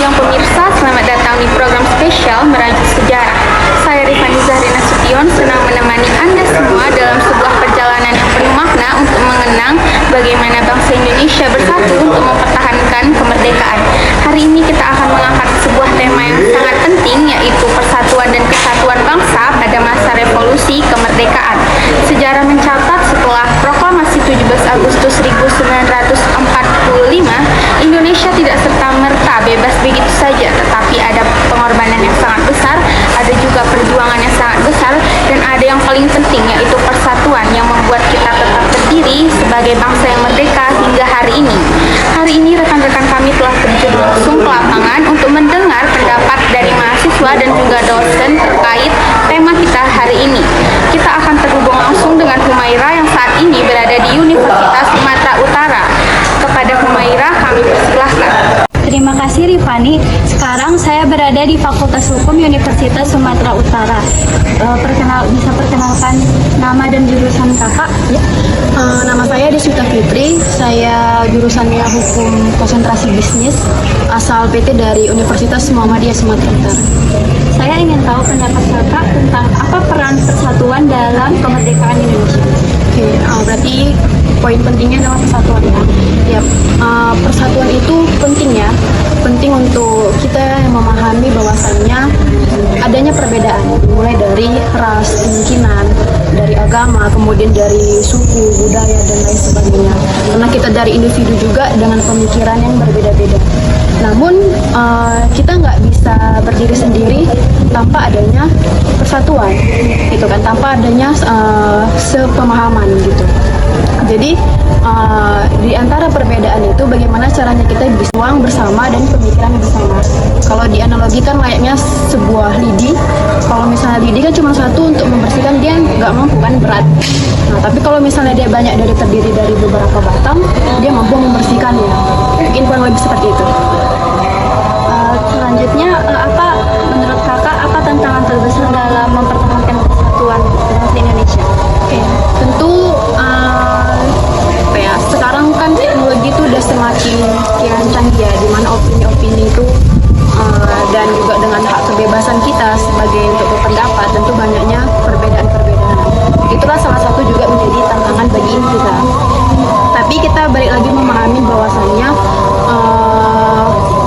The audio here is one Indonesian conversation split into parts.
siang pemirsa, selamat datang di program spesial Merajut Sejarah. Saya Rifani Zahri Nasution senang menemani Anda semua dalam sebuah perjalanan yang penuh makna untuk mengenang bagaimana bangsa Indonesia bersatu untuk mempertahankan kemerdekaan. Hari ini kita akan mengangkat sebuah tema yang sangat penting, yaitu persatuan dan kesatuan bangsa pada masa revolusi kemerdekaan. Sejarah mencatat setelah proklamasi 17 Agustus 1945, Indonesia tidak serta-merta bebas begitu saja, tetapi ada pengorbanan yang sangat besar, ada juga perjuangan yang sangat besar, dan ada yang paling penting, yaitu persatuan yang membuat kita tetap berdiri sebagai bangsa yang merdeka hingga hari ini. Hari ini rekan-rekan kami telah terjun langsung ke lapangan untuk mendengar pendapat dari mahasiswa dan juga dosen terkait tema kita hari ini. Kita akan terhubung langsung dengan Humaira yang saat ini berada di Universitas Sumatera Utara. Kepada Humaira kami persilahkan. Terima kasih Rifani. Sekarang saya berada di Fakultas Hukum Universitas Sumatera Utara. Bisa perkenalkan nama dan jurusan kakak? Ya. Nama saya Deswita Fitri. Saya jurusannya Hukum Konsentrasi Bisnis, asal PT dari Universitas Muhammadiyah Sumatera Utara. Saya ingin tahu pendapat kakak tentang apa peran persatuan dalam kemerdekaan Indonesia. Oke, berarti poin pentingnya adalah persatuan ya. Ya, persatuan itu penting ya. Penting untuk kita memahami bahwasannya adanya perbedaan, mulai dari ras, kemungkinan, dari agama, kemudian dari suku, budaya, dan lain sebagainya. Karena kita dari individu juga dengan pemikiran yang berbeda-beda. Namun kita nggak bisa berdiri sendiri tanpa adanya persatuan, gitu kan? Tanpa adanya sepemahaman gitu. Jadi di antara perbedaan itu bagaimana caranya kita bisa berjuang bersama dan pemikiran bersama. Kalau dianalogikan layaknya sebuah lidi, kalau misalnya lidi kan cuma satu untuk membersihkan, dia nggak mampu kan, berat. Nah, tapi kalau misalnya dia banyak terdiri dari beberapa batang, dia mampu membersihkannya. Mungkin kurang lebih seperti itu. Selanjutnya, menurut kakak apa tantangan terbesar dalam mempertahankan persatuan bangsa Indonesia? Oke, tentu sekarang kan teknologi itu udah semakin kian canggih ya, di mana opini-opini itu dan juga dengan hak kebebasan kita sebagai untuk berpendapat, tentu banyaknya perbedaan-perbedaan. Itulah salah satu juga menjadi tantangan bagi kita. Tapi kita balik lagi memahami bahwasannya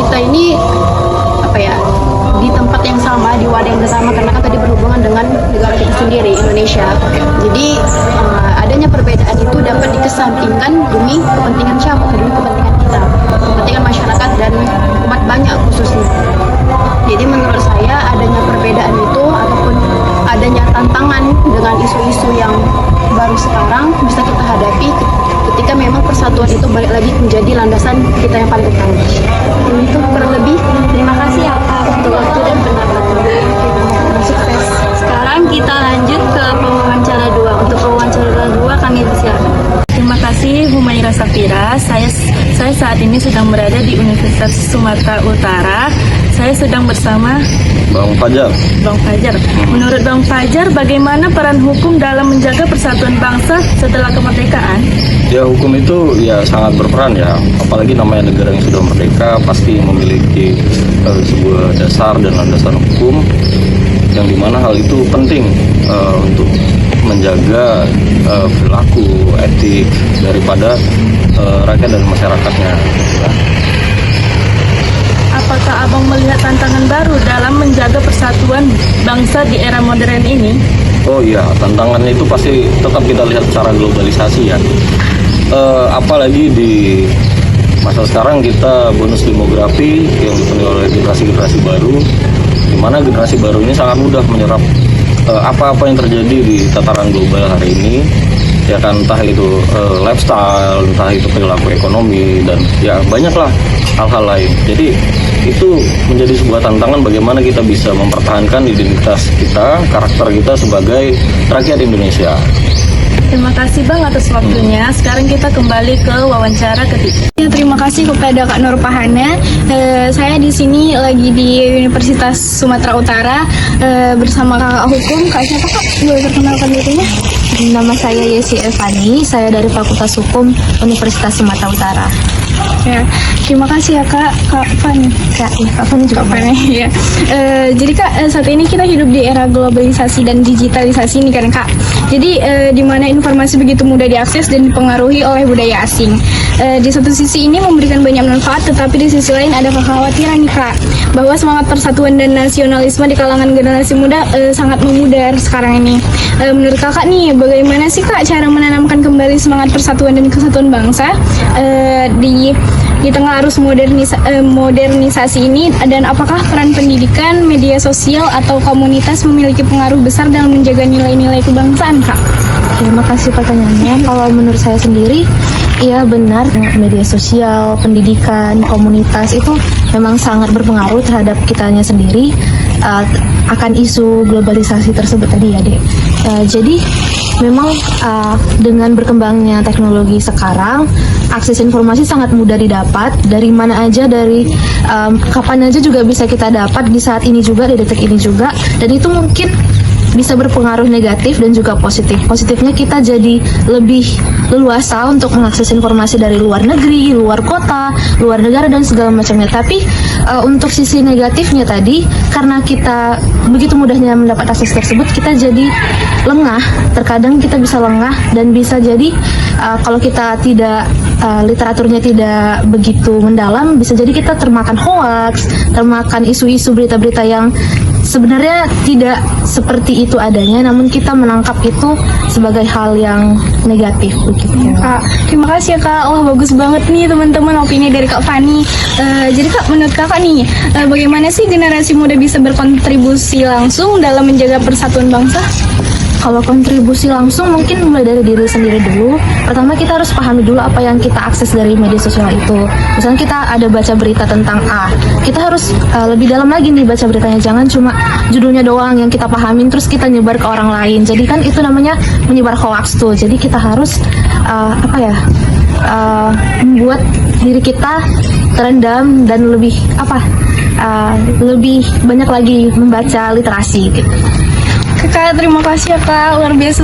kita ini di tempat yang sama, di wadah yang sama, karena kan tadi berhubungan dengan negara kita sendiri, Indonesia. Jadi adanya perbedaan itu dapat dikesampingkan demi kepentingan siapa? Demi kepentingan kita, kepentingan masyarakat dan umat banyak khususnya. Jadi menurut saya adanya perbedaan itu ataupun adanya tantangan dengan isu-isu yang baru sekarang bisa kita hadapi ketika memang persatuan itu balik lagi menjadi landasan kita yang paling utama. Itu kurang lebih. Terima kasih ya Kak untuk waktu dan pendapatnya. Sukses. Sekarang kita lanjut ke pewawancara 2. Untuk pewawancara 2 kami persilakan. Terima kasih Humaira Safira. Saya saat ini sedang berada di Universitas Sumatera Utara. Saya sedang bersama Bang Fajar. Bang Fajar. Menurut Bang Fajar, bagaimana peran hukum dalam menjaga persatuan bangsa setelah kemerdekaan? Ya, hukum itu ya sangat berperan ya. Apalagi namanya negara yang sudah merdeka pasti memiliki sebuah dasar dan landasan hukum yang dimana hal itu penting untuk menjaga perilaku etik daripada rakyat dan masyarakatnya. Apakah Abang melihat tantangan baru dalam menjaga persatuan bangsa di era modern ini? Oh iya, tantangan itu pasti tetap kita lihat secara globalisasi ya. Apalagi di masa sekarang kita bonus demografi yang dipenuhi oleh generasi-generasi baru, di mana generasi baru ini sangat mudah menyerap apa-apa yang terjadi di tataran global hari ini, ya kan, entah itu lifestyle, entah itu perilaku ekonomi, dan ya banyaklah hal-hal lain. Jadi itu menjadi sebuah tantangan bagaimana kita bisa mempertahankan identitas kita, karakter kita sebagai rakyat Indonesia. Terima kasih Bang atas waktunya. Sekarang kita kembali ke wawancara ketiga. Ya, terima kasih kepada Kak Nur Pahana. Saya di sini lagi di Universitas Sumatera Utara bersama kakak hukum. Kak siapa Kak? Boleh perkenalkan dirinya? Nama saya Yesi Evani, saya dari Fakultas Hukum Universitas Sumatera Utara. Ya, Terima kasih ya Kak Fani. Kak Fani juga. Ya. Jadi Kak, saat ini kita hidup di era globalisasi dan digitalisasi nih kan Kak. Jadi di mana informasi begitu mudah diakses dan dipengaruhi oleh budaya asing. Di satu sisi ini memberikan banyak manfaat, tetapi di sisi lain ada kekhawatiran nih Kak, bahwa semangat persatuan dan nasionalisme di kalangan generasi muda sangat memudar sekarang ini. Menurut Kakak nih, bagaimana sih Kak cara menanamkan kembali semangat persatuan dan kesatuan bangsa di tengah arus modernisasi ini, dan apakah peran pendidikan, media sosial, atau komunitas memiliki pengaruh besar dalam menjaga nilai-nilai kebangsaan, Kak? Terima kasih pertanyaannya. Kalau menurut saya sendiri, iya benar, media sosial, pendidikan, komunitas itu memang sangat berpengaruh terhadap kitanya sendiri akan isu globalisasi tersebut tadi ya, Dek. Jadi memang dengan berkembangnya teknologi sekarang, akses informasi sangat mudah didapat dari mana aja, dari kapan aja juga bisa kita dapat, di saat ini juga, di detik ini juga, dan itu mungkin bisa berpengaruh negatif dan juga positif. Positifnya kita jadi lebih leluasa untuk mengakses informasi dari luar negeri, luar kota, luar negara, dan segala macamnya. Tapi untuk sisi negatifnya tadi, karena kita begitu mudahnya mendapat akses tersebut, kita jadi lengah. Terkadang kita bisa lengah dan bisa jadi kalau kita tidak literaturnya tidak begitu mendalam, bisa jadi kita termakan hoax, termakan isu-isu berita-berita yang sebenarnya tidak seperti itu adanya, namun kita menangkap itu sebagai hal yang negatif begitu. Kak, terima kasih ya Kak. Wah, bagus banget nih teman-teman opini dari Kak Fani. Jadi Kak, menurut Kakak nih, bagaimana sih generasi muda bisa berkontribusi langsung dalam menjaga persatuan bangsa? Kalau kontribusi langsung mungkin mulai dari diri sendiri dulu. Pertama kita harus pahami dulu apa yang kita akses dari media sosial itu. Misalnya kita ada baca berita tentang A, kita harus lebih dalam lagi nih baca beritanya. Jangan cuma judulnya doang yang kita pahamin terus kita nyebar ke orang lain. Jadi kan itu namanya menyebar hoax tuh. Jadi kita harus membuat diri kita terendam dan lebih lebih banyak lagi membaca literasi gitu. Kak, terima kasih ya Kak, luar biasa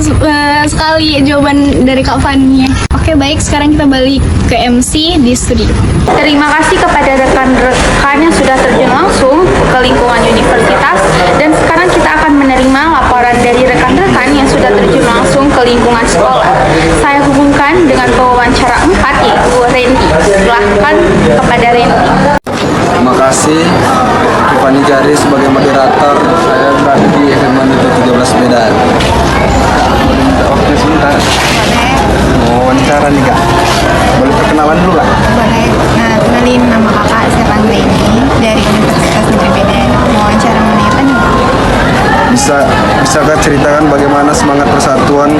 sekali jawaban dari Kak Fani. Oke baik, sekarang kita balik ke MC di studio. Terima kasih kepada rekan-rekan yang sudah terjun langsung ke lingkungan universitas, dan sekarang kita akan menerima laporan dari rekan-rekan yang sudah terjun langsung ke lingkungan sekolah. Saya hubungkan dengan pewawancara 4, yaitu Randy. Silahkan kepada Randy. Terima kasih Tiffany Jari sebagai moderator. Saya berada di SMA Negeri 13 Medan. Oke, sebentar. Mau wawancara nih Kak. Boleh perkenalan dulu Kak? Boleh. Nah, kenalin, nama kakak Stefan Reni dari Universitas Negeri Medan. Mau wawancara mengenai apa nih? Bisakah ceritakan bagaimana semangat kesatuan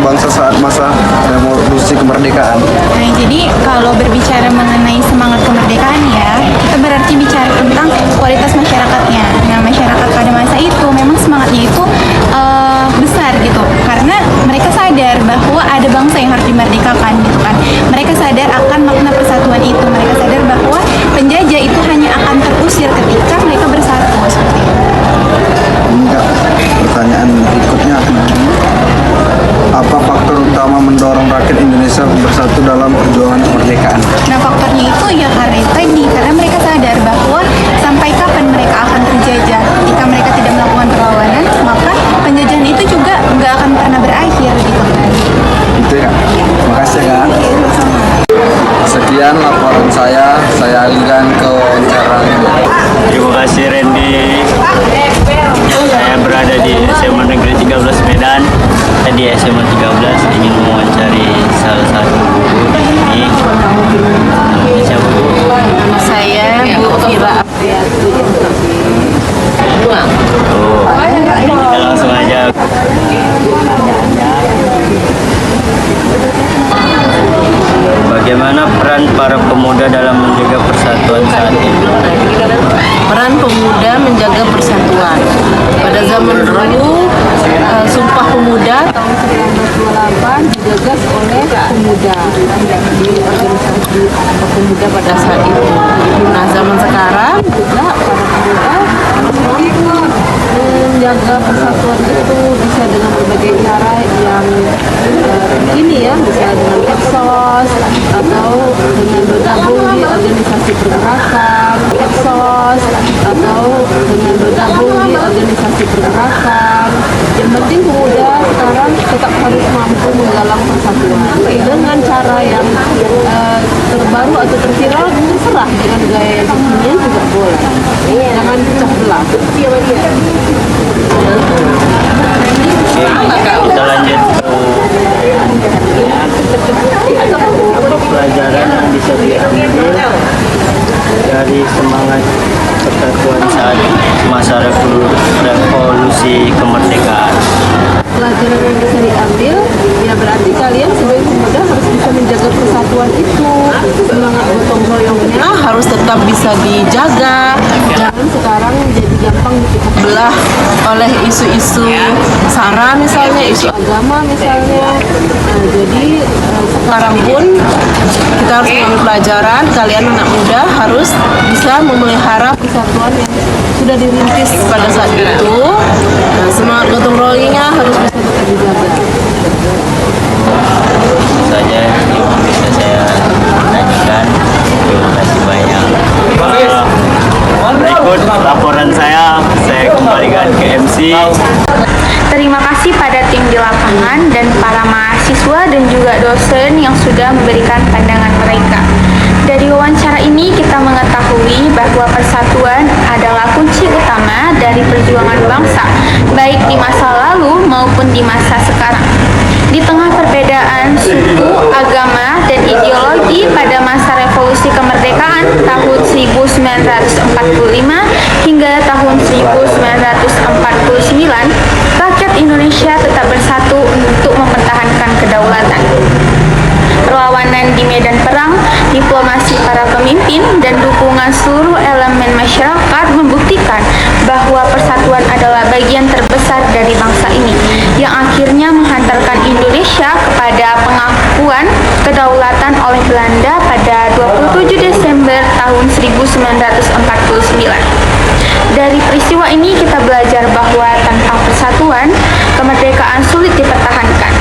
bangsa saat masa revolusi kemerdekaan? Nah, jadi kalau berbicara mengenai semangat kemerdekaan ya, kita berarti bicara tentang kualitas masyarakatnya. Nah, masyarakat pada masa itu memang semangatnya itu besar gitu, karena mereka sadar bahwa ada bangsa yang harus dimerdekakan gitu kan. Mereka sadar akan makna persatuan itu. Mereka sadar bahwa penjajah itu hanya akan terusir ketika mereka bersatu seperti itu. Enggak. Pertanyaan berikutnya, apa faktor utama mendorong rakyat Indonesia bersatu dalam perjuangan kemerdekaan? Nah, faktornya itu ya karena mereka sadar bahwa sampai kapan mereka akan terjajah. Jika mereka tidak melakukan perlawanan, maka penjajahan itu juga nggak akan pernah berakhir gitu kan. Itu ya. Terima kasih ya Kak. Sekian laporan saya alihkan ke wawancara. Terima kasih Randy. Saya berada di SMA Negeri 13 Medan. Di SMA 13 ingin mewawancari salah satu guru di sini. Siapa Bu? Saya Bu Fira. Kita langsung aja. Bagaimana peran para pemuda dalam menjaga persatuan saat ini? Peran pemuda menjaga persatuan. Pada zaman dulu, Sumpah Pemuda tahun 1928 digagas oleh pemuda di organisasi pemuda pada saat itu. Nah, zaman sekarang juga para pemuda menjaga persatuan itu bisa bisa dengan berbagai cara yang ini ya, bisa dengan medsos atau dengan bergabung di organisasi pergerakan, medsos atau dengan bergabung di organisasi pergerakan. Yang penting pemuda sekarang tetap harus mampu menggalang persatuan dengan cara yang terbaru atau terviral, terserah dengan gaya yang kekinian juga boleh. Jangan pecah belah. Kita lanjut ke pelajaran yang bisa diambil dari semangat persatuan saat masa revolusi kemerdekaan. Pelajaran yang bisa diambil ya berarti kalian sebagai pemuda harus bisa menjaga persatuan itu, semangat gotong royongnya harus tetap bisa dijaga, jangan sekarang jadi gampang dipecah belah oleh isu-isu sara misalnya, isu agama misalnya. Jadi sekarang pun kita harus mengambil pelajaran, kalian anak muda harus bisa memelihara persatuan yang sudah dirintis pada saat itu. Semangat gotong royongnya harus bisa tetap dijaga. Itu saja yang bisa saya tanyakan. Terima kasih banyak. Berikut laporan saya kembalikan ke MC. Terima kasih pada tim di lapangan dan para mahasiswa dan juga dosen yang sudah memberikan pandangan mereka. Dari wawancara ini kita mengetahui bahwa persatuan adalah kunci utama dari perjuangan bangsa, baik di masa lalu maupun di masa sekarang. Di tengah perbedaan suku, agama, dan ideologi pada masa revolusi kemerdekaan tahun 1945 hingga tahun 1949, rakyat Indonesia tetap bersatu untuk mempertahankan kedaulatan. Perlawanan di medan perang, diplomasi para pemimpin, dan dukungan seluruh elemen masyarakat membuktikan bahwa persatuan adalah bagian terbesar dari bangsa ini, yang akhirnya menghantarkan Indonesia kepada pengakuan kedaulatan oleh Belanda pada 27 Desember tahun 1949. Dari peristiwa ini kita belajar bahwa tanpa persatuan, kemerdekaan sulit dipertahankan.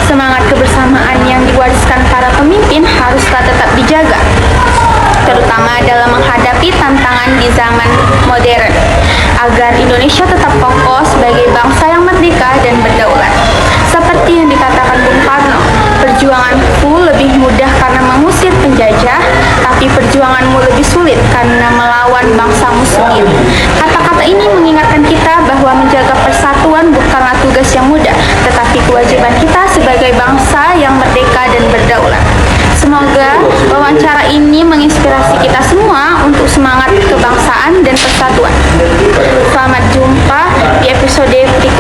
Semangat kebersamaan yang diwariskan para pemimpin haruslah tetap dijaga, terutama dalam menghadapi tantangan di zaman modern, agar Indonesia tetap kokoh sebagai bangsa yang merdeka dan berdaulat. Seperti yang dikatakan Bung Karno, perjuanganku lebih mudah karena mengusir penjajah, tapi perjuanganmu lebih sulit karena melawan bangsamu sendiri. Kata-kata ini mengingatkan kita bahwa menjaga persatuan bukanlah tugas yang mudah, tetapi kewajiban kita sebagai bangsa yang merdeka dan berdaulat. Semoga wawancara ini menginspirasi kita semua untuk semangat kebangsaan dan persatuan. Selamat jumpa di episode berikutnya.